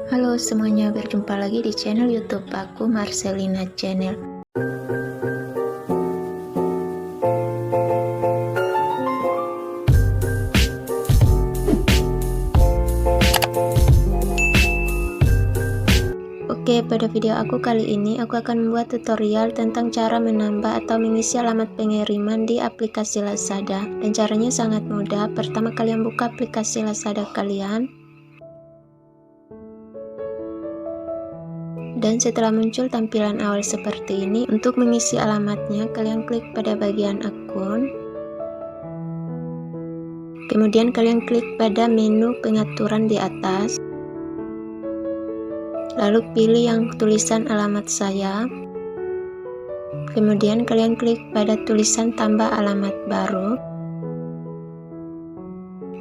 Halo semuanya, berjumpa lagi di channel YouTube aku, Marcelina Channel. Oke, pada video aku kali ini aku akan membuat tutorial tentang cara menambah atau mengisi alamat pengiriman di aplikasi Lazada. Dan caranya sangat mudah. Pertama kalian buka aplikasi Lazada kalian. Dan setelah muncul tampilan awal seperti ini, untuk mengisi alamatnya kalian klik pada bagian akun. Kemudian kalian klik pada menu pengaturan di atas. Lalu pilih yang tulisan alamat saya. Kemudian kalian klik pada tulisan tambah alamat baru.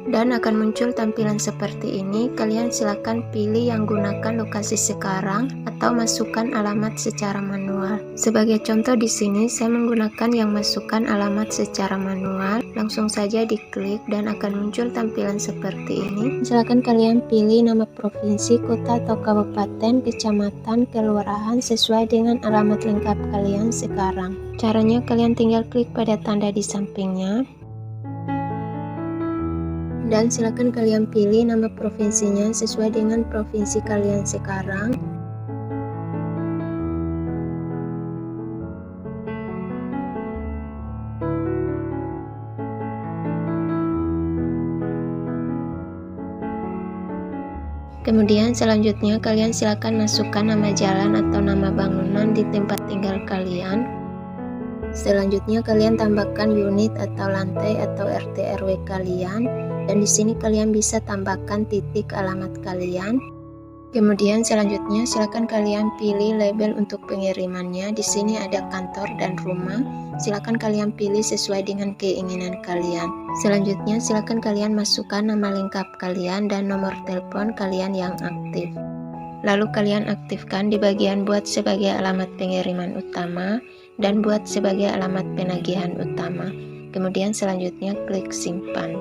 Dan akan muncul tampilan seperti ini. Kalian silakan pilih yang gunakan lokasi sekarang atau masukkan alamat secara manual. Sebagai contoh di sini saya menggunakan yang masukkan alamat secara manual. Langsung saja diklik dan akan muncul tampilan seperti ini. Silakan kalian pilih nama provinsi, kota atau kabupaten, kecamatan, kelurahan sesuai dengan alamat lengkap kalian sekarang. Caranya kalian tinggal klik pada tanda di sampingnya. Dan silakan kalian pilih nama provinsinya sesuai dengan provinsi kalian sekarang. Kemudian selanjutnya kalian silakan masukkan nama jalan atau nama bangunan di tempat tinggal kalian. Selanjutnya kalian tambahkan unit atau lantai atau RT RW kalian. Dan di sini kalian bisa tambahkan titik alamat kalian. Kemudian selanjutnya silakan kalian pilih label untuk pengirimannya. Di sini ada kantor dan rumah. Silakan kalian pilih sesuai dengan keinginan kalian. Selanjutnya silakan kalian masukkan nama lengkap kalian dan nomor telepon kalian yang aktif. Lalu kalian aktifkan di bagian buat sebagai alamat pengiriman utama dan buat sebagai alamat penagihan utama. Kemudian selanjutnya klik simpan.